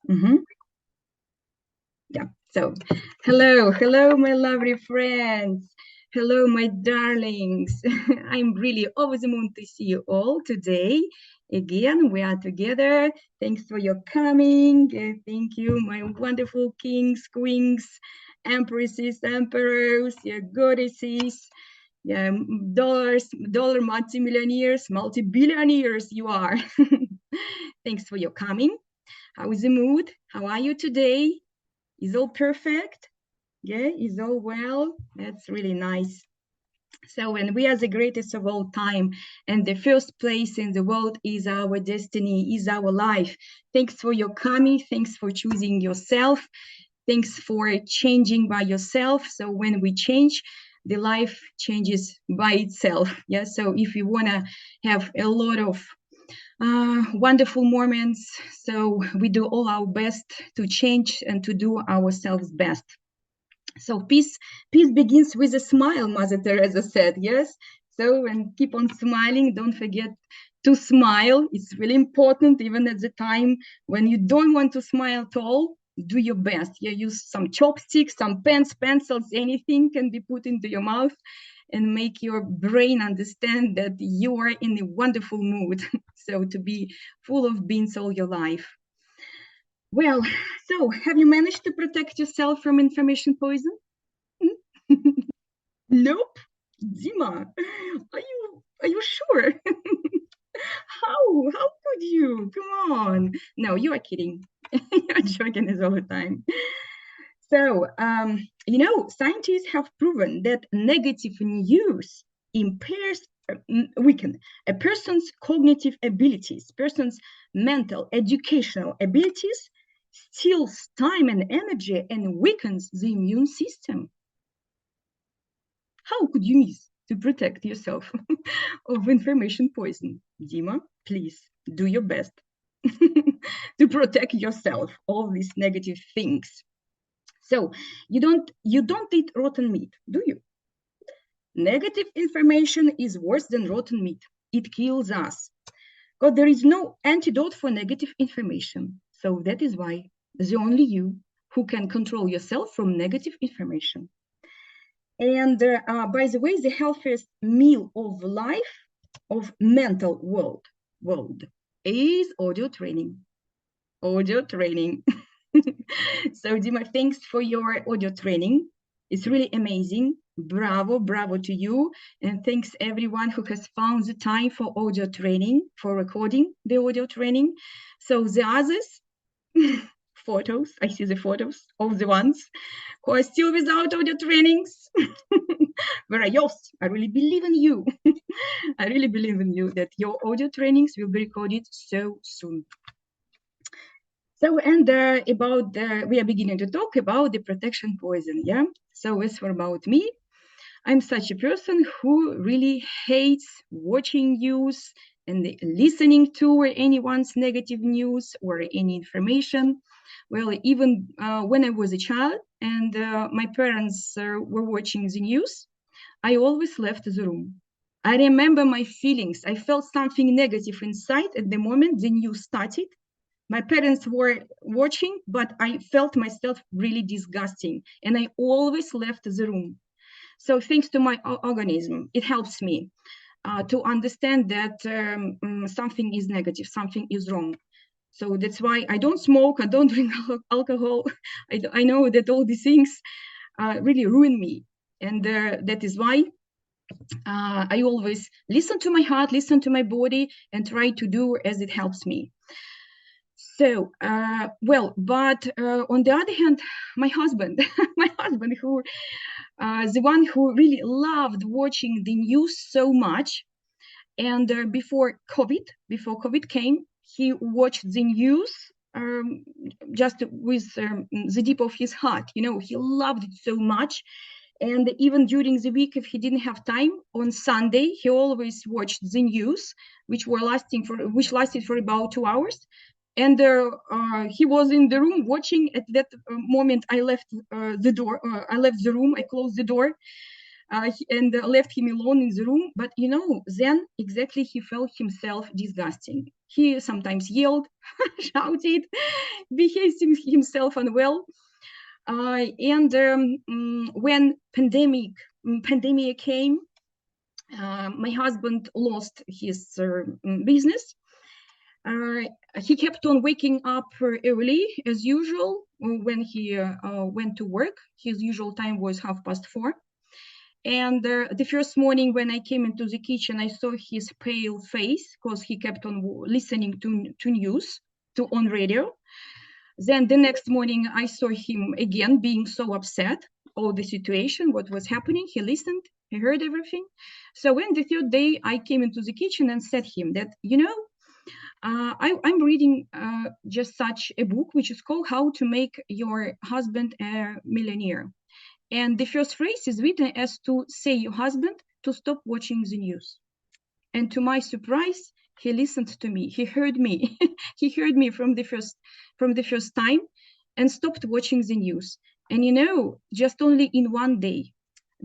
Mm-hmm. Yeah. So, hello, my lovely friends. Hello, my darlings. I'm really over the moon to see you all today. Again, we are together. Thanks for your coming. Thank you, my wonderful kings, queens, empresses, emperors, your goddesses, dollar multimillionaires, multi-billionaires you are. Thanks for your coming. How is the mood? How are you today? Is all perfect? Yeah, is all well? That's really nice. So when we are the greatest of all time and the first place in the world is our destiny, is our life. Thanks for your coming. Thanks for choosing yourself. Thanks for changing by yourself. So when we change, the life changes by itself. Yeah. So if you want to have a lot of wonderful moments, so we do all our best to change and to do ourselves best. So peace begins with a smile, Mother Teresa said, yes? So, and keep on smiling. Don't forget to smile. It's really important, even at the time when you don't want to smile at all. Do your best. Yeah, use some chopsticks, some pens, pencils, anything can be put into your mouth and make your brain understand that you are in a wonderful mood. So to be full of beans all your life. Well, so have you managed to protect yourself from information poison? Nope. Dima, are you sure? How could you? Come on. No, you are kidding. You're joking us all the time. So, scientists have proven that negative news impairs, weaken a person's cognitive abilities, person's mental, educational abilities, steals time and energy, and weakens the immune system. How could you miss to protect yourself of information poison? Dima, please do your best to protect yourself all these negative things. So you don't eat rotten meat, do you? Negative information is worse than rotten meat. It kills us. Because there is no antidote for negative information. So that is why there's only you who can control yourself from negative information. And by the way, the healthiest meal of life, of mental world is audio training. Audio training. So Dima, thanks for your audio training. It's really amazing. Bravo, bravo to you. And thanks everyone who has found the time for audio training, for recording the audio training. So the others, photos, I see the photos of the ones who are still without audio trainings. Where are yours? I really believe in you. I really believe in you that your audio trainings will be recorded so soon. So, and we are beginning to talk about the protection poison, yeah? So as for about me, I'm such a person who really hates watching news and listening to anyone's negative news or any information. Well, even when I was a child and my parents were watching the news, I always left the room. I remember my feelings. I felt something negative inside at the moment the news started. My parents were watching, but I felt myself really disgusting, and I always left the room. So thanks to my organism, it helps me to understand that something is negative, something is wrong. So that's why I don't smoke, I don't drink alcohol. I know that all these things really ruin me. And that is why I always listen to my heart, listen to my body, and try to do as it helps me. So, but on the other hand, my husband, who, the one who really loved watching the news so much, and before COVID came, he watched the news just with the deep of his heart. You know, he loved it so much. And even during the week, if he didn't have time, on Sunday, he always watched the news, which lasted for about 2 hours. And he was in the room watching. At that moment, I left the door. I left the room. I closed the door and left him alone in the room. But, you know, then exactly he felt himself disgusting. He sometimes yelled, shouted, behaved himself unwell. And when pandemic came, my husband lost his business. He kept on waking up early as usual when he went to work. His usual time was 4:30. And the first morning when I came into the kitchen, I saw his pale face because he kept on listening to news, on radio. Then the next morning, I saw him again being so upset all the situation, what was happening. He listened, he heard everything. So when the third day, I came into the kitchen and said him that, I'm reading just such a book, which is called How to Make Your Husband a Millionaire. And the first phrase is written as to say your husband to stop watching the news. And to my surprise, he listened to me. He heard me. He heard me from the first time and stopped watching the news. And just only in one day,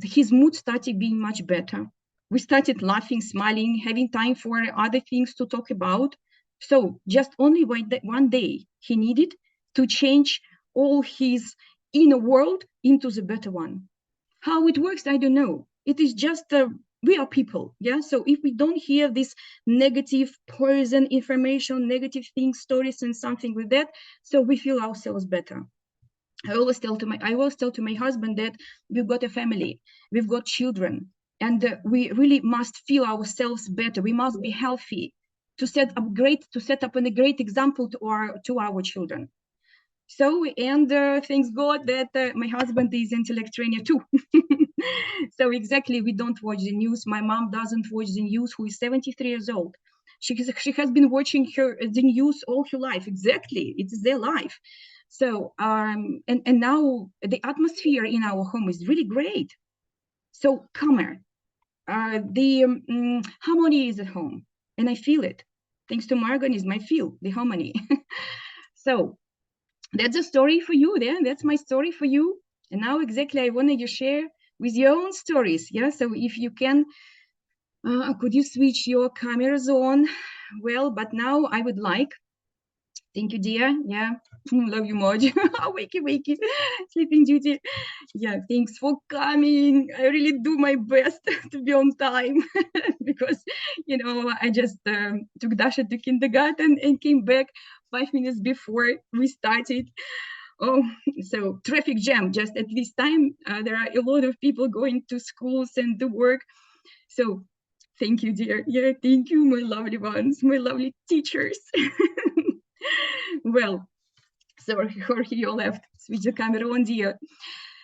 his mood started being much better. We started laughing, smiling, having time for other things to talk about. So just only one day, he needed to change all his inner world into the better one. How it works, I don't know. It is just we are people, yeah. So if we don't hear this negative poison information, negative things, stories, and something like that, so we feel ourselves better. I always tell to my husband that we've got a family, we've got children, and we really must feel ourselves better. We must be healthy to set up a great example to our children. So, and thanks God that my husband is intellect trainer too. So exactly, we don't watch the news. My mom doesn't watch the news, who is 73 years old. She has been watching the news all her life. Exactly, it's their life. So, and now the atmosphere in our home is really great. So calmer. The harmony is at home, and I feel it. Thanks to my organism, I feel the harmony. So that's a story for you there. That's my story for you. And now exactly I wanted you to share with your own stories. Yeah. So if you can, could you switch your cameras on? Well, but now I would like, thank you, dear. Yeah. Love you much. wakey, sleeping duty. Yeah, thanks for coming. I really do my best to be on time because, I just took Dasha to kindergarten and came back 5 minutes before we started. Oh, so traffic jam just at this time. There are a lot of people going to schools and to work. So thank you, dear. Yeah, thank you, my lovely ones, my lovely teachers. Well, so Jorge, you left. Switch the camera on, dear.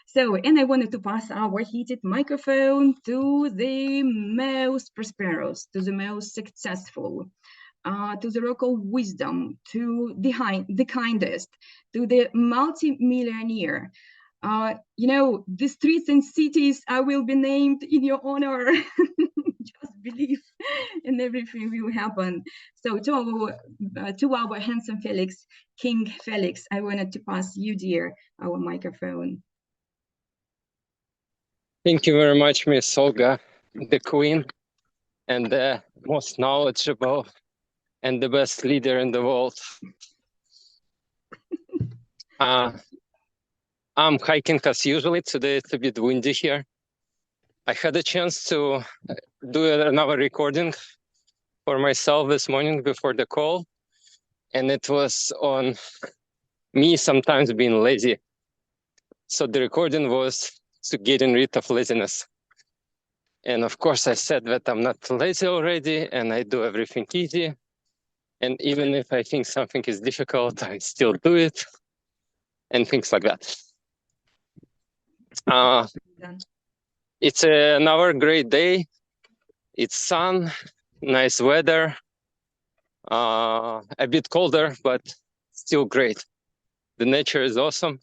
So, and I wanted to pass our heated microphone to the most prosperous, to the most successful, to the rock of wisdom, to the kindest, to the multi-millionaire. The streets and cities will be named in your honor. Just believe, and everything will happen. So to our handsome Felix, King Felix, I wanted to pass you, dear, our microphone. Thank you very much, Miss Olga, the queen, and the most knowledgeable and the best leader in the world. I'm hiking as usually. Today it's a bit windy here. I had a chance to do another recording for myself this morning before the call, and it was on me sometimes being lazy. So the recording was to getting rid of laziness. And of course, I said that I'm not lazy already, and I do everything easy. And even if I think something is difficult, I still do it, and things like that. It's another great day. It's sun, nice weather, a bit colder, but still great. The nature is awesome.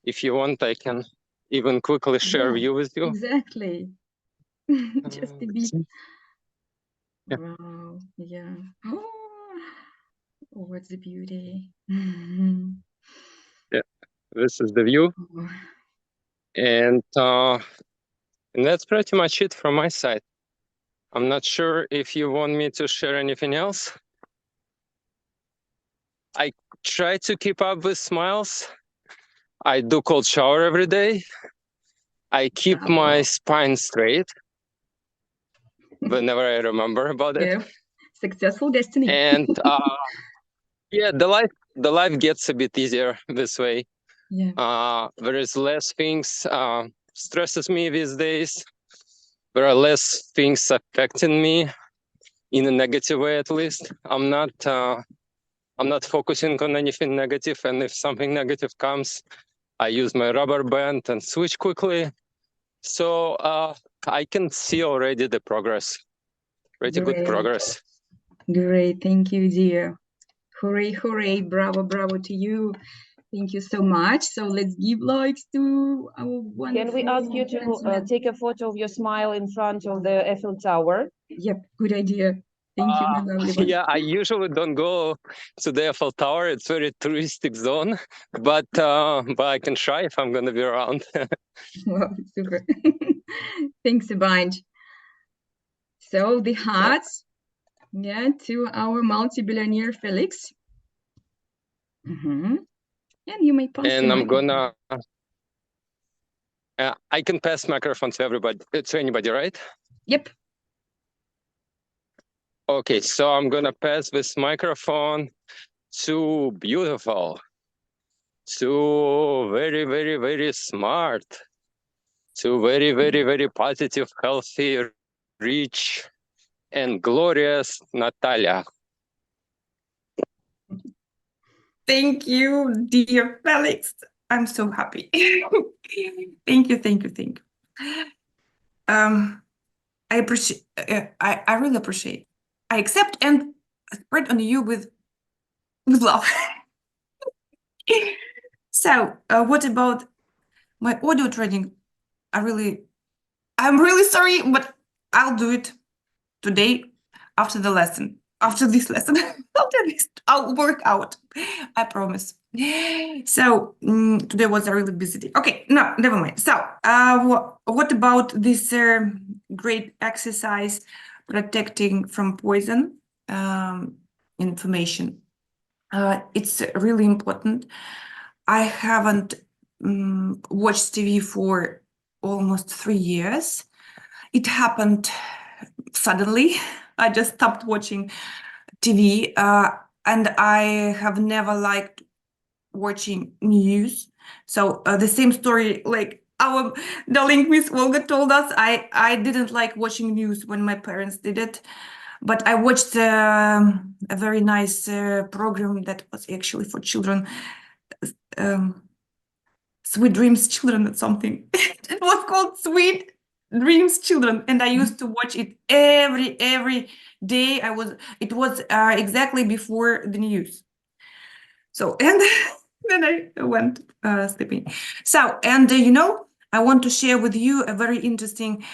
If you want, I can even quickly share a view with you. Exactly. Just a bit. Yeah. Wow. Yeah. Oh, what's the beauty. Yeah, this is the view. Oh. And that's pretty much it from my side. I'm not sure if you want me to share anything else. I try to keep up with smiles. I do cold shower every day. I keep my spine straight whenever I remember about it. Yeah. Successful destiny. And yeah, the life gets a bit easier this way. Yeah. There is less things stresses me these days. There are less things affecting me in a negative way, at least. I'm not focusing on anything negative, and if something negative comes, I use my rubber band and switch quickly. So I can see already the progress. Pretty good progress. Great, thank you, dear. Hooray, hooray, bravo, bravo to you. Thank you so much. So let's give likes to our wonderful... Can we ask you to take a photo of your smile in front of the Eiffel Tower? Yep, good idea. Thank you, my lovely one. Yeah, I usually don't go to the Eiffel Tower. It's very touristic zone, but I can try if I'm going to be around. Wow, super. Thanks a bunch. So the hearts, yeah, to our multi-billionaire Felix. And you may pass. And I'm gonna. I can pass microphone to everybody, to anybody, right? Yep. Okay, so I'm gonna pass this microphone to beautiful, to very, very, very smart, to very, very, very positive, healthy, rich, and glorious Natalia. Thank you, dear Felix. I'm so happy. Thank you, thank you, thank you. I appreciate. I really appreciate. I accept and spread on you with love. So, what about my audio training? I'm really sorry, but I'll do it today after the lesson. After this lesson, after this, I'll work out. I promise. So today was a really busy day. Okay, no, never mind. So, what about this great exercise, protecting from poison information? It's really important. I haven't watched TV for almost 3 years. It happened suddenly. I just stopped watching TV, and I have never liked watching news. So the same story, like our darling Miss Olga told us, I didn't like watching news when my parents did it, but I watched a very nice program that was actually for children, Sweet Dreams Children or something. It was called Sweet Dreams Children, and I used to watch it every day. It was exactly before the news. So, and then I went sleeping. So, and you know, I want to share with you a very interesting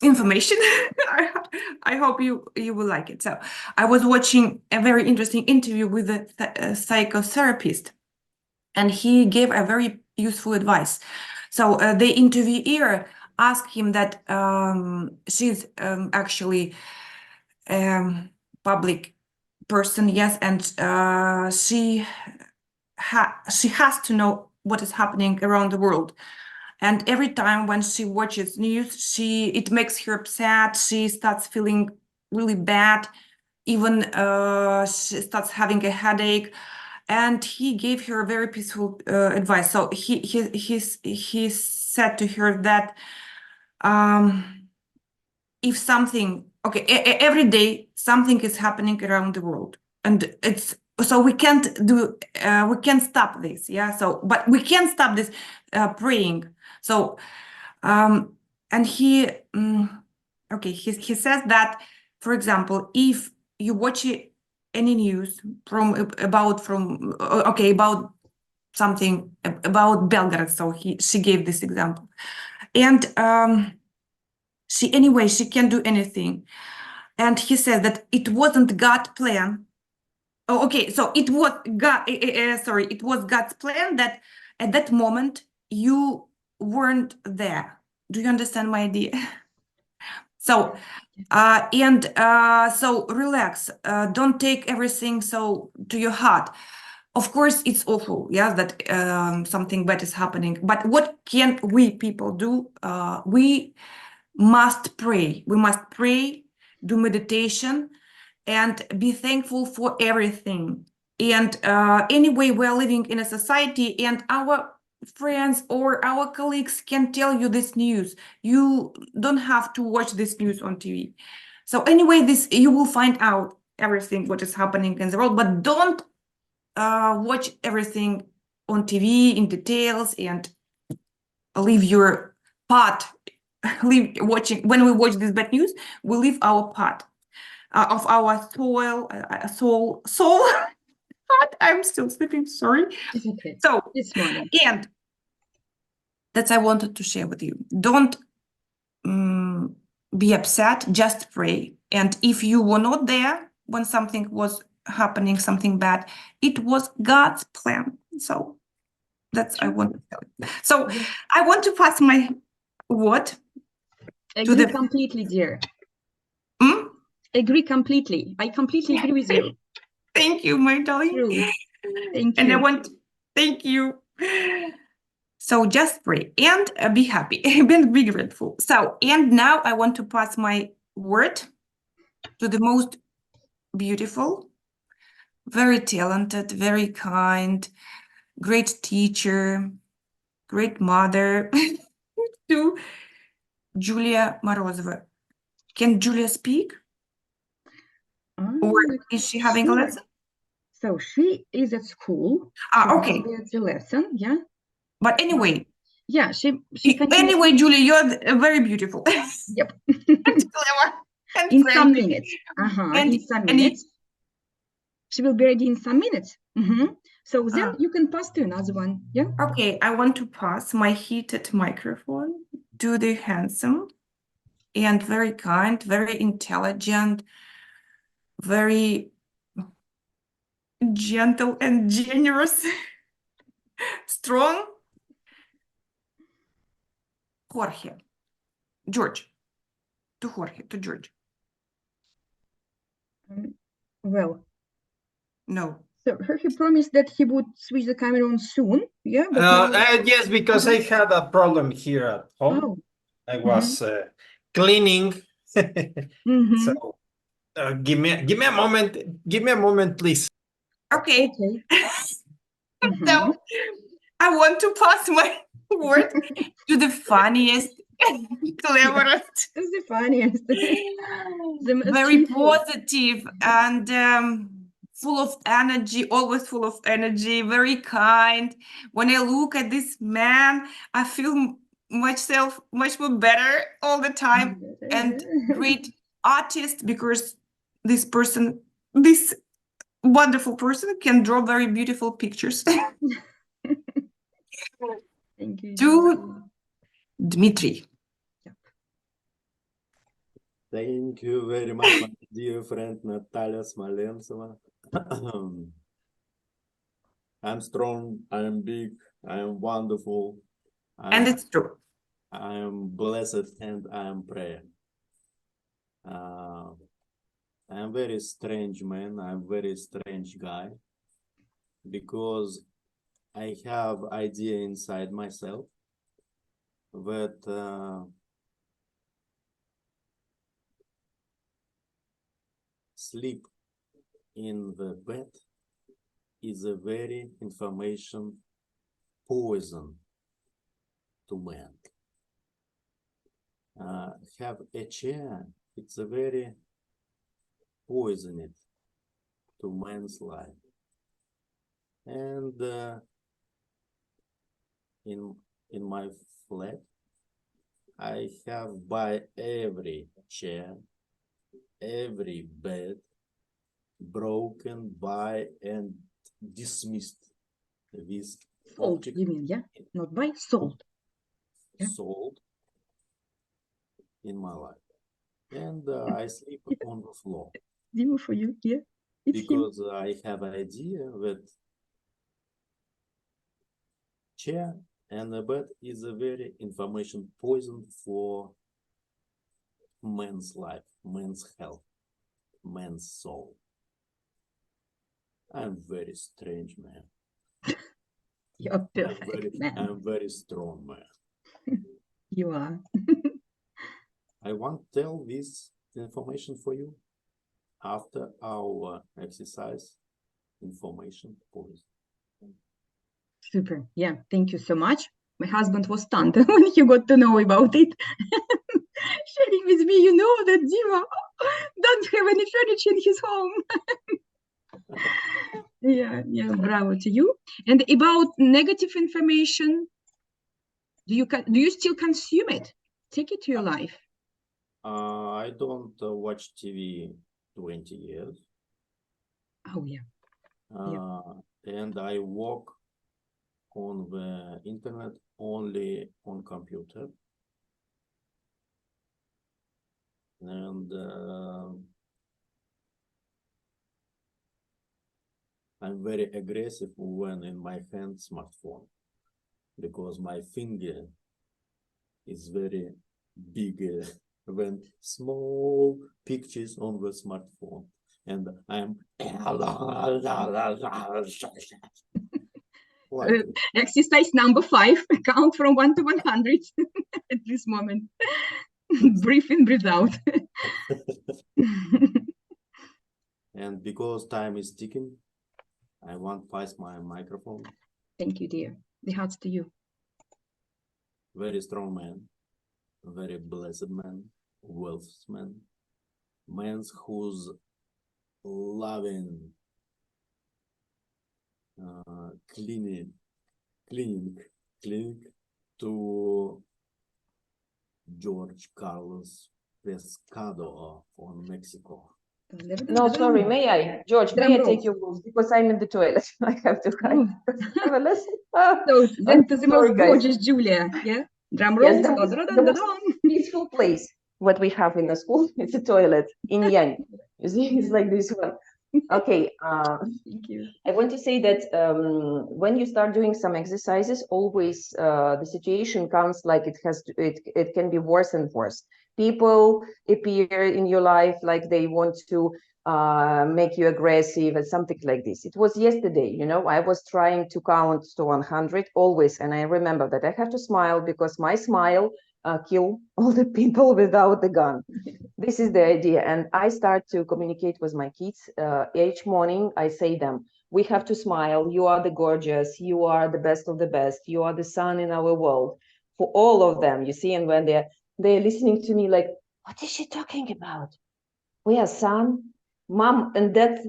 information. I hope you will like it. So, I was watching a very interesting interview with a psychotherapist, and he gave a very useful advice. So the interviewer asked him that she's actually public person, yes, and she has to know what is happening around the world. And every time when she watches news, it makes her upset. She starts feeling really bad. Even she starts having a headache. And he gave her very peaceful advice. So he said to her that if something, okay, every day something is happening around the world, and we can't stop this, yeah. So, but we can stop this praying. So, and he says that, for example, if you watch any news about something about Belgrade, so she gave this example, and she can do anything, and he said that it wasn't God's plan. Oh, okay, so it was it was God's plan that at that moment you weren't there. Do you understand my idea? So So relax. Don't take everything so to your heart. Of course, it's awful, yeah, that something bad is happening. But what can we people do? We must pray. We must pray, do meditation, and be thankful for everything. And anyway, we're living in a society, and our friends or our colleagues can tell you this news. You don't have to watch this news on TV. So anyway, this you will find out everything what is happening in the world, but don't watch everything on TV in details and leave your part. Leave watching when we watch this bad news, we leave our part of our soul. I'm still sleeping. Sorry. It's okay. So It's morning. and that's I wanted to share with you. Don't be upset. Just pray. And if you were not there when something was happening, something bad, it was God's plan. So that's I want to tell you. So I want to pass my word. Agree completely, dear. Agree completely. I completely agree with you. Thank you, my darling. True. Thank you. And thank you. So just pray and be happy and be grateful. So, and now I want to pass my word to the most beautiful, very talented, very kind, great teacher, great mother, to Julia Morozova. Can Julia speak? Or is she having a lesson? So she is at school. Okay. It's a lesson, yeah. But anyway. Yeah, she Anyway, Julia, you're very beautiful. Yep. And clever. And in friendly. some minutes. In some minutes. She will be ready in some minutes. So then you can pass to another one. Yeah. Okay, I want to pass my heated microphone to the handsome and very kind, very intelligent, very gentle and generous, strong George. To George. Well. No. So he promised that he would switch the camera on soon. Yeah. But yes, because I had a problem here at home. Oh. I was cleaning. So give me a moment. Give me a moment, please. Okay. So I want to pass my word to the funniest, cleverest, the funniest, very positive and full of energy, always full of energy, very kind. When I look at this man, I feel much more better all the time, and great artist, because this wonderful person can draw very beautiful pictures. Thank you. To Dmitry. Thank you very much, my dear friend Natalia Smolentsova. I'm strong, I am big, I am wonderful. And it's true. I am blessed and I am prayer. I am very strange man, I'm very strange guy, because I have idea inside myself that sleep in the bed is a very information poison to man. Have a chair, it's a very poisoned to man's life. And in my flat, I have by every chair, every bed broken by and dismissed with sold, you mean, yeah? Not by, sold. Yeah? Sold in my life. And I sleep on the floor. Dimo for you, yeah? It's because him. I have an idea that chair and a bed is a very information poison for man's life. man's health, man's soul. I'm very strange man. You're perfect, man. I'm very strong man. You are. I want to tell this information for you after our exercise information poison. Super. Yeah, thank you so much. My husband was stunned when he got to know about it. Sharing with me, you know that Dima don't have any furniture in his home. Yeah, bravo to you. And about negative information, do you still consume it? Take it to your life. I don't watch TV 20 years. Oh, yeah. And I work on the internet only on computer. And I'm very aggressive when in my hand smartphone, because my finger is very big when small pictures on the smartphone, and I'm like exercise number 5, count from 1 to 100 at this moment. Breathe in, breathe out. And because time is ticking, I want to pass my microphone. Thank you, dear. The hearts to you. Very strong man, very blessed man, wealth man, man who's loving cleaning to George Carlos Pescado on Mexico. No, sorry, may I? George, may I take your books? Because I'm in the toilet. I have to hide. Have a listen. So then to the most guys. gorgeous Julia, yeah? Drum rolls. Yes, the most peaceful place what we have in the school, it's a toilet in Yang. You see, it's like this one. Okay, Thank you. I want to say that when you start doing some exercises, always the situation comes like it can be worse and worse. People appear in your life like they want to make you aggressive and something like this. It was yesterday, you know, I was trying to count to 100 always, and I remember that I have to smile because my smile kill all the people without the gun. This is the idea. And I start to communicate with my kids. Each morning I say them, we have to smile. You are the gorgeous. You are the best of the best. You are the sun in our world. For all of them, you see, and when they're listening to me like, what is she talking about? We are sun, mom and dad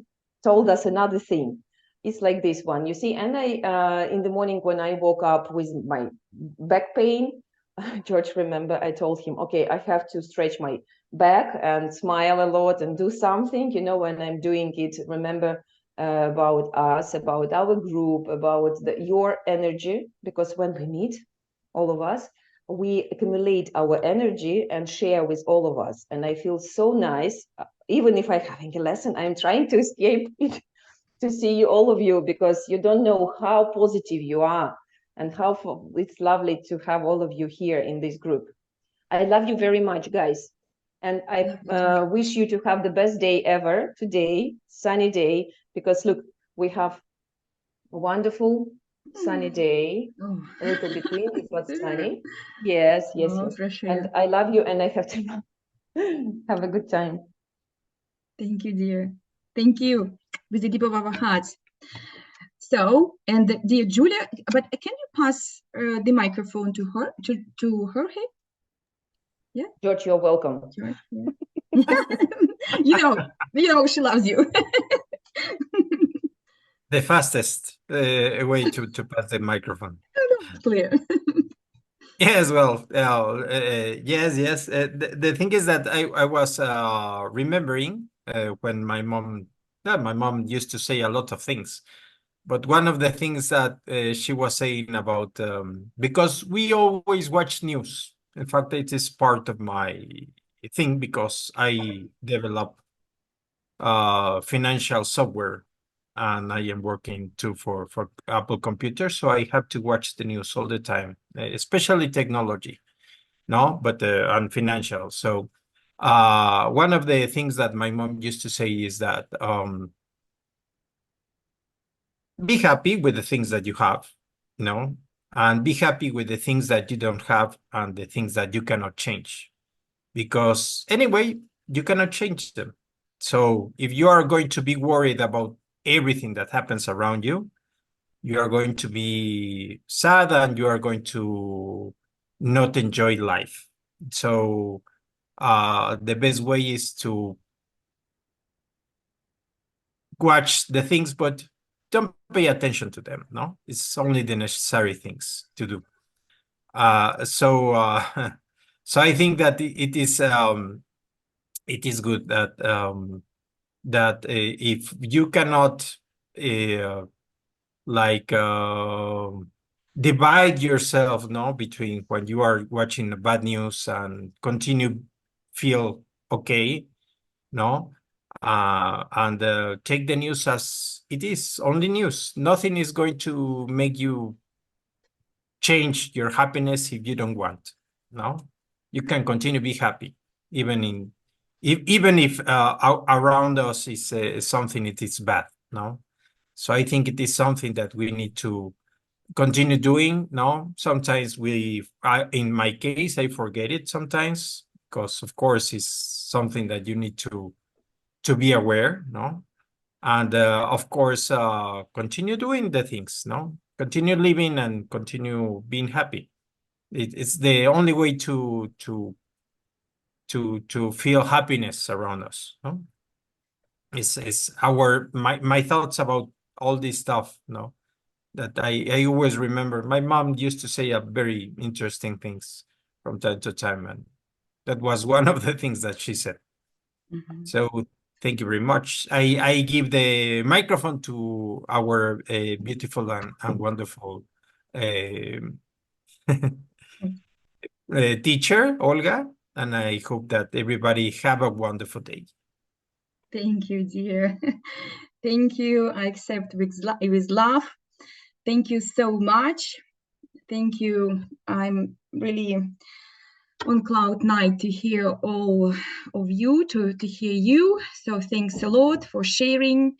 told us another thing. It's like this one, you see. And I, in the morning when I woke up with my back pain, George, remember, I told him, okay, I have to stretch my back and smile a lot and do something, you know, when I'm doing it, remember about us, about our group, about your energy, because when we meet, all of us, we accumulate our energy and share with all of us. And I feel so nice, even if I'm having a lesson, I'm trying to escape it, to see you, all of you, because you don't know how positive you are and how it's lovely to have all of you here in this group. I love you very much, guys. And I wish you to have the best day ever today, sunny day, because look, we have a wonderful sunny day, a little bit wind, it was sunny. Yes, yes, yes. For sure. And I love you, and I have to have a good time. Thank you, dear. Thank you, with the deep of our hearts. So, and dear Julia, but can you pass the microphone to her, to Jorge? Yeah, George, you're welcome. George, yeah. you know, she loves you. The fastest way to pass the microphone. Clear. Yes, well, yes. The thing is that I was remembering when my mom used to say a lot of things, but one of the things that she was saying about because we always watch news. In fact, it is part of my thing because I develop financial software, and I am working too for Apple computers, so I have to watch the news all the time, especially technology, no, but and financial. So One of the things that my mom used to say is that be happy with the things that you have, you know, and be happy with the things that you don't have and the things that you cannot change, because anyway, you cannot change them. So if you are going to be worried about everything that happens around you, you are going to be sad and you are going to not enjoy life. So the best way is to watch the things, but don't pay attention to them. No, it's only the necessary things to do. So I think that it is good that if you cannot divide yourself, no, between when you are watching the bad news and continue feel okay, no, and take the news as it is, only news. Nothing is going to make you change your happiness if you don't want. No, you can continue to be happy even if around us is something that is bad. No, so I think it is something that we need to continue doing. No, sometimes in my case, I forget it sometimes because, of course, it's something that you need to be aware. No, and of course, continue doing the things. No, continue living and continue being happy. It's the only way to feel happiness around us. No, it's my thoughts about all this stuff. No, that I always remember. My mom used to say very interesting things from time to time, and that was one of the things that she said. Mhm. So thank you very much. I give the microphone to our beautiful and wonderful teacher, Olga, and I hope that everybody have a wonderful day. Thank you, dear. Thank you. I accept with love. Thank you so much. Thank you. I'm really on cloud nine to hear all of you, to hear you. So thanks a lot for sharing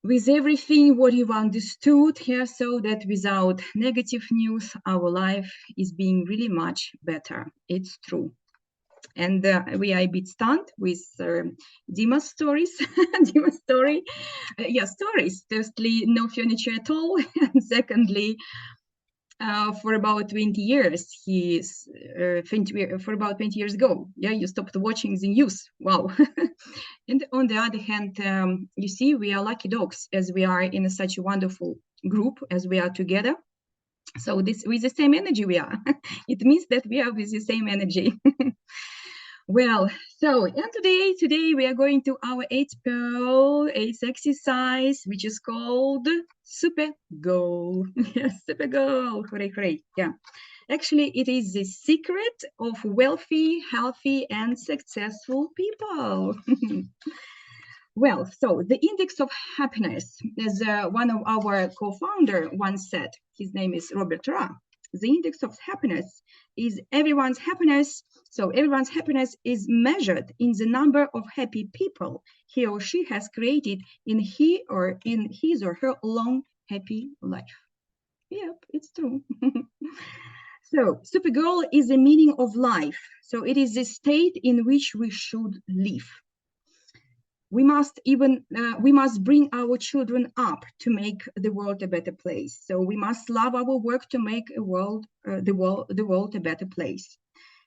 with everything what you've understood here, so that without negative news, our life is being really much better. It's true. And we are a bit stunned with Dima's stories. Dima's story. Stories. Firstly, no furniture at all. And secondly, for about 20 years, for about 20 years ago, you stopped watching the news. Wow. And on the other hand, you see, we are lucky dogs, as we are in such a wonderful group, as we are together. So this, with the same energy we are. It means that we are with the same energy. Well, so and today we are going to our 8th exercise, which is called Super Goal. Yes, Super Goal. Hooray, hooray. Yeah. Actually, it is the secret of wealthy, healthy, and successful people. Well, so the index of happiness, as one of our co-founder once said, his name is Robert Ra. The index of happiness is everyone's happiness. So everyone's happiness is measured in the number of happy people he or she has created in his or her long, happy life. Yep, it's true. So Supergirl is the meaning of life. So it is the state in which we should live. We must bring our children up to make the world a better place. So we must love our work to make the world a better place.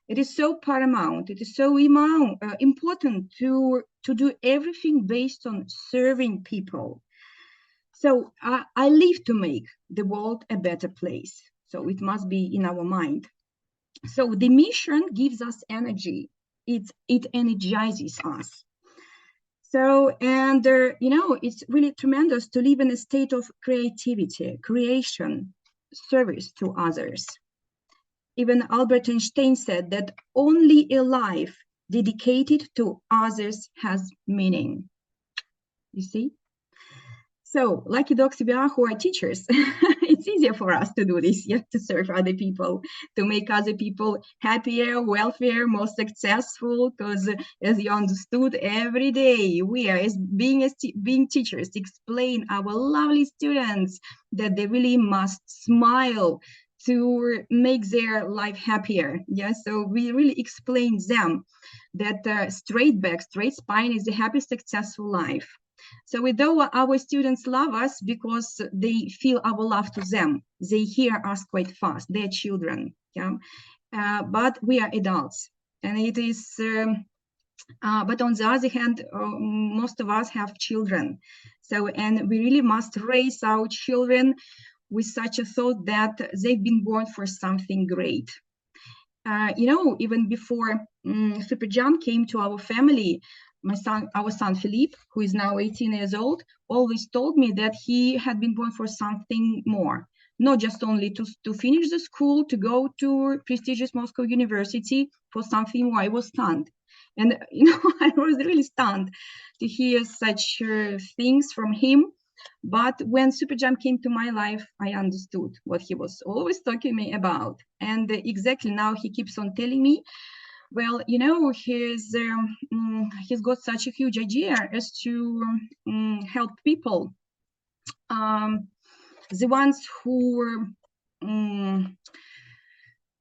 It is so paramount. It is so important to do everything based on serving people. So I live to make the world a better place. So it must be in our mind. So the mission gives us energy. It energizes us. So, and it's really tremendous to live in a state of creativity, creation, service to others. Even Albert Einstein said that only a life dedicated to others has meaning. You see? So, lucky dogs we are who are teachers. it's easier for us to do this, yeah, to serve other people, to make other people happier, wealthier, more successful, because as you understood, every day we are, as being teachers, explain our lovely students that they really must smile to make their life happier. Yeah, so we really explain them that straight back, straight spine is the happy, successful life. So although our students love us because they feel our love to them, they hear us quite fast. They're children, yeah, but we are adults, and it is. But on the other hand, most of us have children, so and we really must raise our children with such a thought that they've been born for something great. You know, even before Super Jump came to our family, our son Philippe, who is now 18 years old, always told me that he had been born for something more, not just only to finish the school, to go to prestigious Moscow University, for something more. I was stunned. And, you know, I was really stunned to hear such things from him. But when Super Jump came to my life, I understood what he was always talking me about. And exactly now he keeps on telling me, well, you know, he's got such a huge idea as to help people, the ones who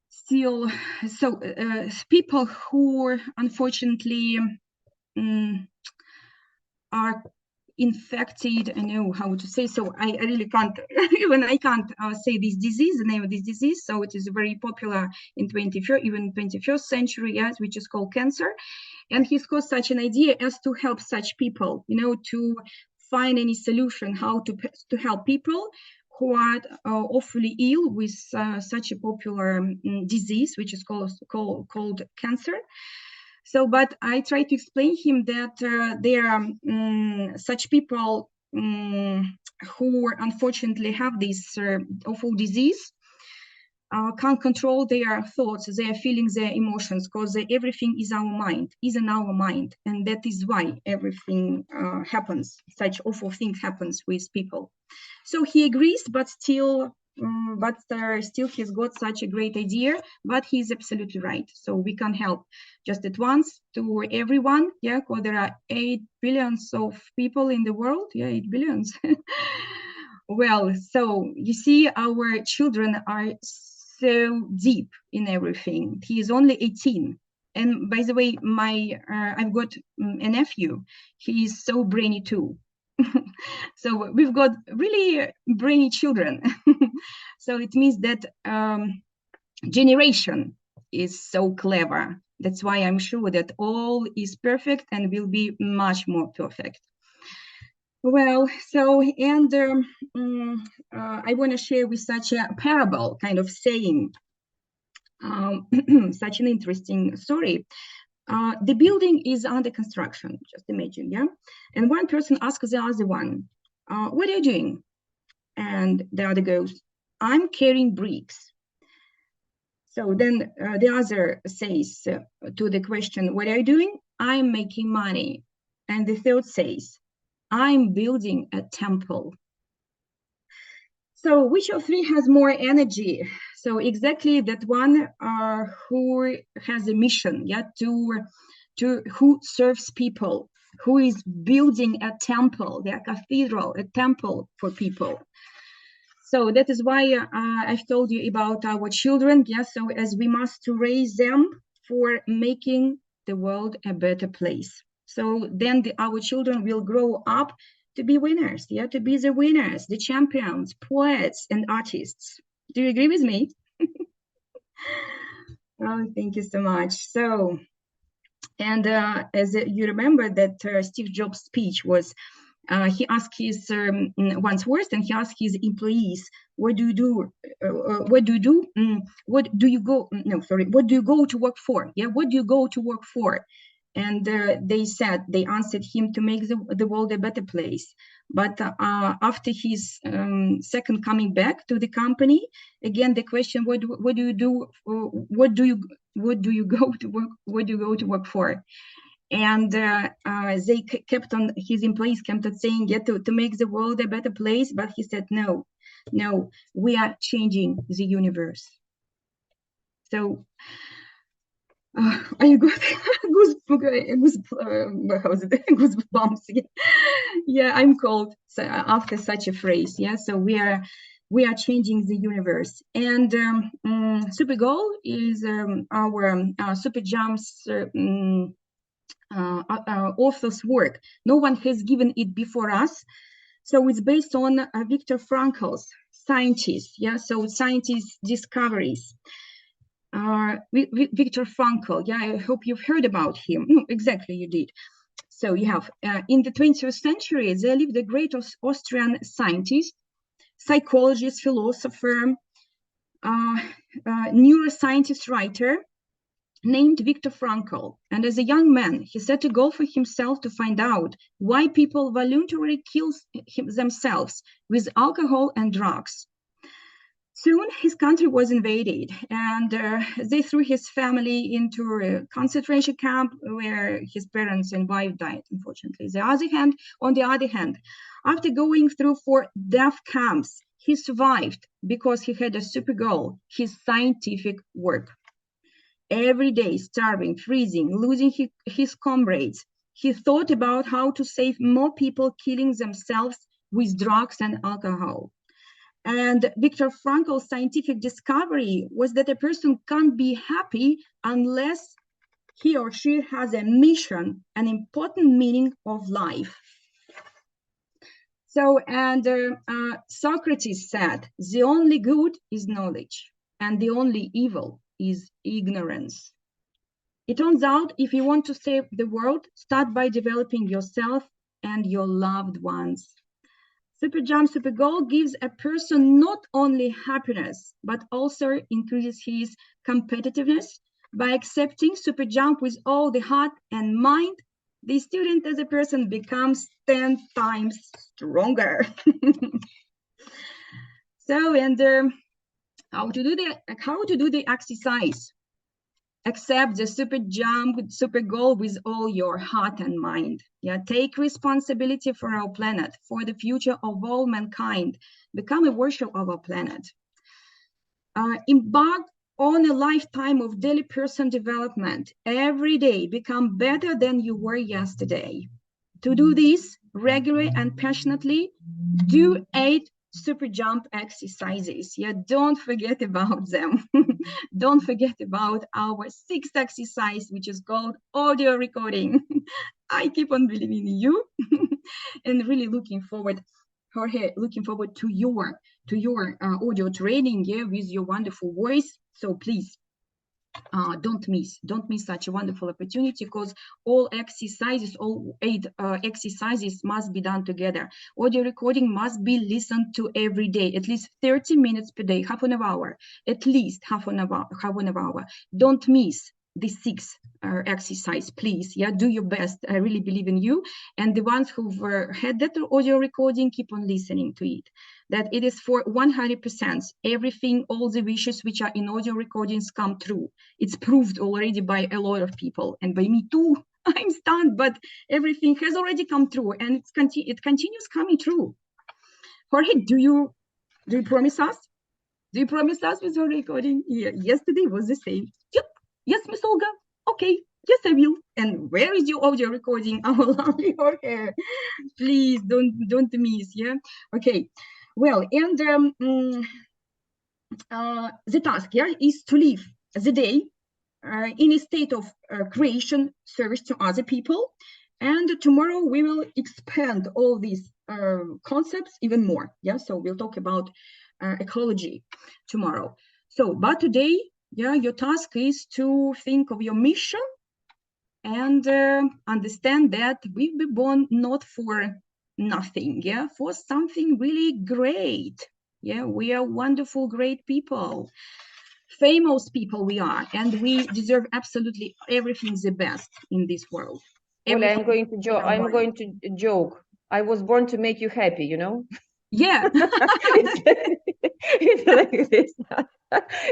still, so people who unfortunately are infected. I know how to say, so I really can't, even I can't say this disease, the name of this disease. So it is very popular in 21st century, yes, which is called cancer. And he's got such an idea as to help such people, you know, to find any solution, how to help people who are awfully ill with such a popular disease, which is called cancer. So, but I try to explain him that there are such people who unfortunately have this awful disease, can't control their thoughts, their feelings, their emotions, because everything is in our mind, and that is why everything happens. Such awful things happens with people. So he agrees, but still he's got such a great idea. But he's absolutely right. So we can help just at once to everyone, yeah, because there are 8 billions of people in the world. Yeah, 8 billions. Well, so you see, our children are so deep in everything. He is only 18. And by the way, I've got a nephew. He is so brainy too. So we've got really brainy children. So it means that generation is so clever. That's why I'm sure that all is perfect and will be much more perfect. Well, so, and I want to share with such a parable kind of saying, such an interesting story. The building is under construction, just imagine, yeah? And one person asks the other one, what are you doing? And the other goes, I'm carrying bricks. So then the other says to the question, what are you doing? I'm making money. And the third says, I'm building a temple. So which of three has more energy? So exactly that one who has a mission, yeah, who serves people, who is building a temple, a cathedral, a temple for people. So that is why I've told you about our children, yeah, so as we must raise them for making the world a better place. So then our children will grow up to be winners, yeah, to be the winners, the champions, poets, and artists. Do you agree with me? Oh, thank you so much. So, and as you remember that Steve Jobs' speech was, he asked his once worst, and he asked his employees, what do you do? What do you do? What do you go? No, sorry. What do you go to work for? Yeah, what do you go to work for? And they answered him to make the world a better place. But after his second coming back to the company, again the question, what do you do? What do you go to work? What do you go to work for? And they kept on, his employees kept on saying, yeah, to make the world a better place. But he said, no, we are changing the universe. So I got goosebumps. Yeah, I'm cold after such a phrase. Yeah, so we are changing the universe. And Super Goal is our Super Jump's author's work. No one has given it before us. So it's based on Viktor Frankl's scientist. Yeah, so scientist discoveries. Viktor Frankl, yeah, I hope you've heard about him. No, exactly, you did. So you have, in the 20th century, there lived a great Austrian scientist, psychologist, philosopher, neuroscientist, writer, named Viktor Frankl. And as a young man, he set a goal for himself to find out why people voluntarily kill themselves with alcohol and drugs. Soon his country was invaded, and they threw his family into a concentration camp where his parents and wife died, unfortunately. On the other hand, after going through 4 death camps, he survived because he had a super goal, his scientific work. Every day, starving, freezing, losing his comrades, he thought about how to save more people killing themselves with drugs and alcohol. And Viktor Frankl's scientific discovery was that a person can't be happy unless he or she has a mission, an important meaning of life. So, and Socrates said, the only good is knowledge, and the only evil is ignorance. It turns out, if you want to save the world, start by developing yourself and your loved ones. Super Jump, Super Goal gives a person not only happiness, but also increases his competitiveness. By accepting Super Jump with all the heart and mind, the student as a person becomes 10 times stronger. So, and how to do the exercise? Accept the Super Jump, Super Goal with all your heart and mind. Yeah, take responsibility for our planet, for the future of all mankind. Become a worship of our planet. Embark on a lifetime of daily personal development. Every day, become better than you were yesterday. To do this regularly and passionately, do 8 Super Jump exercises. Yeah, don't forget about them. Don't forget about our 6th exercise, which is called audio recording. I keep on believing in you and really looking forward, Jorge, looking forward to your audio training, yeah, with your wonderful voice. So please, don't miss such a wonderful opportunity, because all 8 exercises must be done together. Audio recording must be listened to every day, at least 30 minutes per day, half an hour, at least half an hour. Don't miss the 6th exercise, please. Yeah, do your best. I really believe in you. And the ones who've had that audio recording, keep on listening to it. That it is for 100%. Everything, all the wishes which are in audio recordings come true. It's proved already by a lot of people, and by me too. I'm stunned, but everything has already come true, and it continues coming true. Jorge, do you promise us? Do you promise us with your recording? Yeah, yesterday was the same. Yep. Yes, Miss Olga. Okay. Yes, I will. And where is your audio recording? Our lovely Jorge. Please don't miss. Yeah. Okay. Well, and the task, yeah, is to live the day in a state of creation, service to other people. And tomorrow we will expand all these concepts even more. Yeah. So we'll talk about ecology tomorrow. So, but today, yeah, your task is to think of your mission and understand that we've been born not for nothing, yeah, for something really great. Yeah, we are wonderful, great people, famous people we are, and we deserve absolutely everything the best in this world. Well, I'm going to joke. I was born to make you happy, you know? Yeah. It's like this.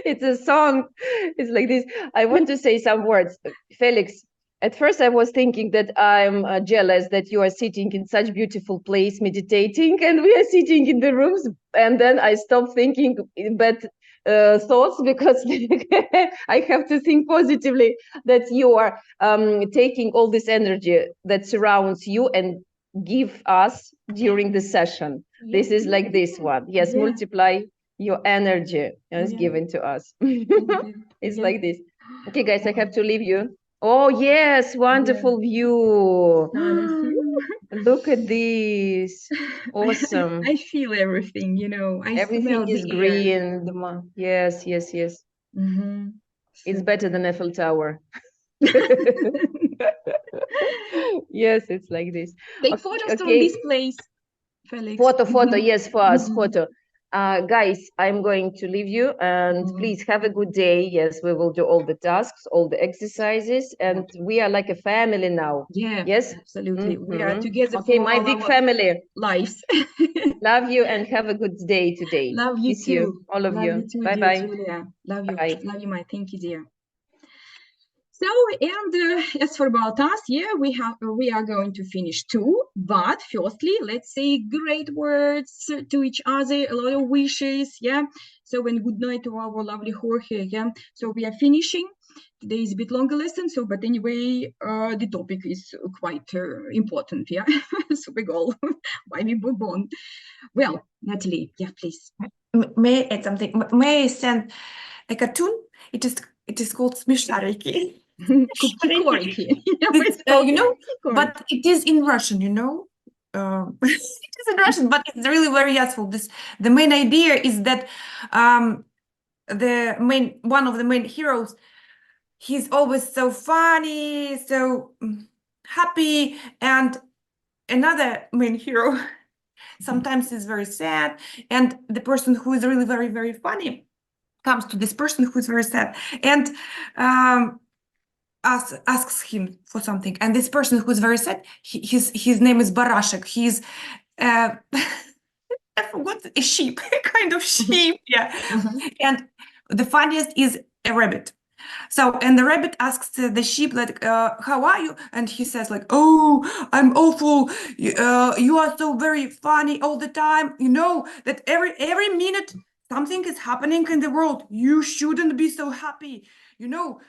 It's a song. It's like this. I want to say some words. Felix, At first, I was thinking that I'm jealous that you are sitting in such beautiful place meditating, and we are sitting in the rooms. And then I stopped thinking bad thoughts, because I have to think positively that you are taking all this energy that surrounds you and give us during the session. This is like this one. Yes, Yeah. multiply your energy as Yeah. given to us. Thank you. It's Yeah. like this. Okay, guys, I have to leave you. Oh, yes, wonderful view. Stunning view. Look at this. Awesome. I feel everything, you know. I Everything smell is the air. green. Yes, yes, yes. Mhm. It's So better than Eiffel Tower. Yes, it's like this. take Okay, photos from okay. this place, Felix. Photo, yes, for us, Mhm. photo. Guys, I'm going to leave you, and Mhm. please have a good day. Yes, we will do all the tasks, all the exercises, and we are like a family now. Yeah, Yes, absolutely. We are Mhm. together Okay, for my all big our family. lives. Love you and have a good day today. Love you Kiss too. you, all of Love you. you too, Bye dear bye. Julia. Love you. Bye. Love you, my. Thank you, dear. So, and as for about us, yeah, we are going to finish too. But firstly, let's say great words to each other, a lot of wishes, yeah. So, and good night to our lovely Jorge, yeah. So we are finishing. Today is a bit longer lesson, so but anyway, the topic is quite important, yeah. So we go. Why we move on? Well, Natalie, yeah, please. May I add something? May I send a cartoon? It is called Смешарики. Кукорики. It's, you know, but it is in Russian, you know. It is in Russian, but it's really very useful. The main idea is that one of the main heroes, he's always so funny, so happy, and another main hero sometimes is very sad, and the person who is really very, very funny comes to this person who is very sad and asks him for something. And this person who is very sad, his name is Barashek. He's I forgot, a sheep, kind of sheep, yeah. And the funniest is a rabbit. So, and the rabbit asks the sheep, like, how are you? And he says, like, oh, I'm awful. You are so very funny all the time. You know that every minute something is happening in the world. You shouldn't be so happy. You know,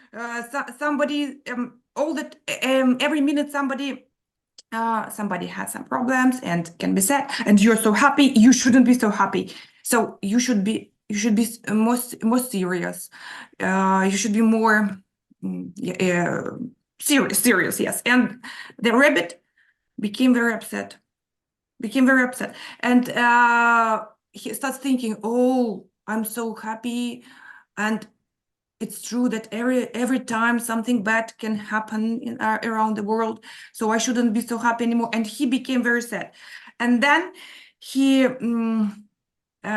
somebody, every minute somebody has some problems and can be sad, and you're so happy. You shouldn't be so happy. So you should be more serious. You should be more serious. Yes. And the rabbit became very upset. And he starts thinking, oh, I'm so happy, and it's true that every time something bad can happen around the world, so I shouldn't be so happy anymore. And he became very sad. And then he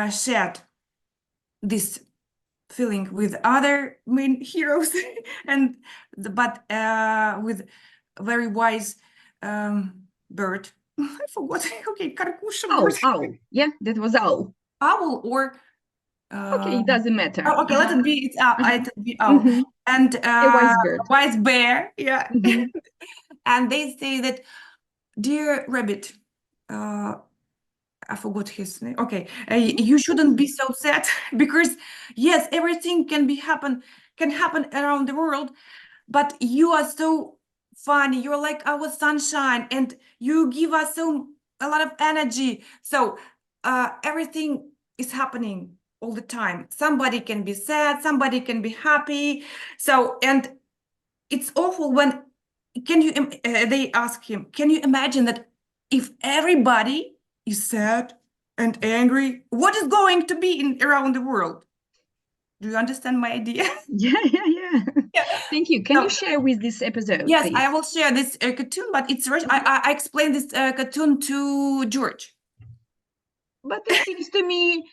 shared this feeling with other main heroes, but with very wise bird. I forgot. Okay, Karkusha bird. Owl. Yeah, that was owl. Owl or Okay, it doesn't matter. oh, okay, let it be. It's let it be owl. And A wise bird. wise bear. Yeah. And they say that, dear rabbit, I forgot his name. Okay, you shouldn't be so sad, because yes, everything can happen around the world, but you are so funny. You're like our sunshine, and you give us a lot of energy. So everything is happening all the time. Somebody can be sad, somebody can be happy. So, and it's awful when they ask him, can you imagine that if everybody is sad and angry, what is going to be around the world? Do you understand my idea? Yeah. Thank you. Can you share with this episode? Yes, please? I will share this cartoon, but it's I explained this cartoon to George. But it seems to me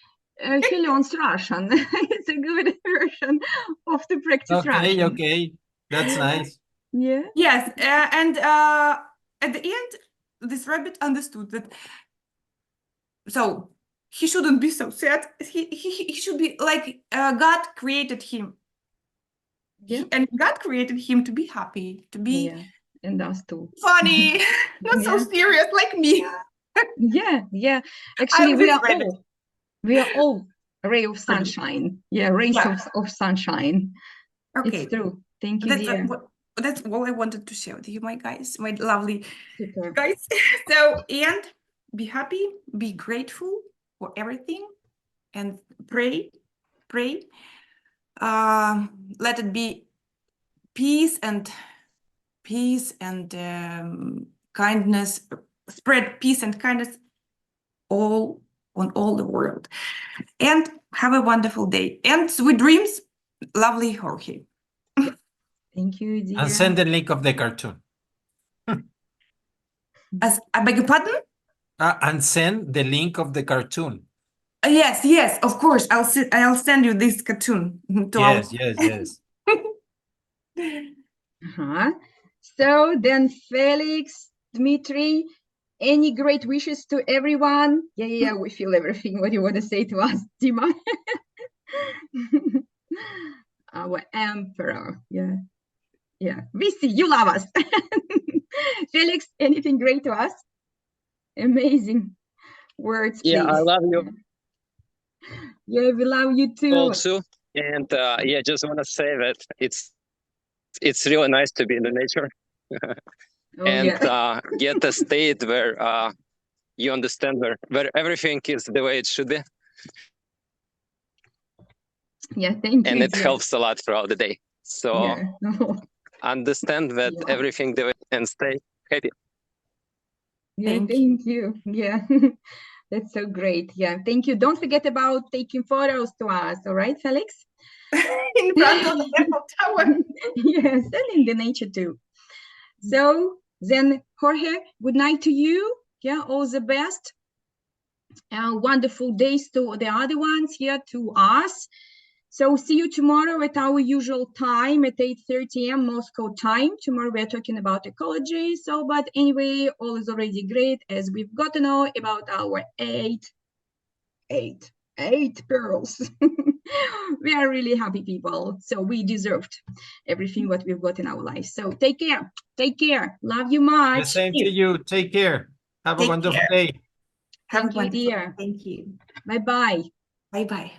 he learns Russian. It's a good version of the practice Russian. Okay, that's nice. Yeah. Yes, and at the end, this rabbit understood that. So he shouldn't be so sad. He should be like God created him. Yeah. And God created him to be happy, to be Yeah, and us too. funny, not so Yeah. serious like me. Yeah. Actually, I'm we this are rabbit. all a ray of sunshine. Yeah, rays Yeah. of sunshine. Okay, It's true. Thank you, dear. that's all I wanted to share with you, my guys, my lovely Super. guys. So, and be happy, be grateful for everything, and pray. Let it be peace and kindness, spread peace and kindness on all the world. And have a wonderful day and sweet dreams, lovely Jorge. Thank you, dear. And send the link of the cartoon. As I beg your pardon? And send the link of the cartoon. Yes, of course. I'll send you this cartoon to Yes. So then, Felix, Dmitry, any great wishes to everyone? Yeah, we feel everything. What do you want to say to us, Dima? Our emperor. Yeah. We see you love us. Felix, anything great to us? Amazing words, Yeah, please. I love you Yeah, we love you too. also. And just want to say that it's really nice to be in the nature and get a state where you understand where everything is the way it should be. Yeah, thank you. And it helps a lot throughout the day. So understand that everything the way and stay happy. Yeah, thank you. Yeah, that's so great. Yeah, thank you. Don't forget about taking photos to us. All right, Felix? In front of the Eiffel Tower. Yes, and in the nature too. So then, Jorge, good night to you. Yeah, all the best. Wonderful days to the other ones here, to us. So see you tomorrow at our usual time at 8:30 a.m. Moscow time. Tomorrow we are talking about ecology. So, but anyway, all is already great as we've got to know about our eight pearls. We are really happy people. So we deserved everything what we've got in our life. So take care. Love you much. The same to you. Take care. Have a wonderful day. Thank you, dear. Thank you. Bye-bye. Bye-bye.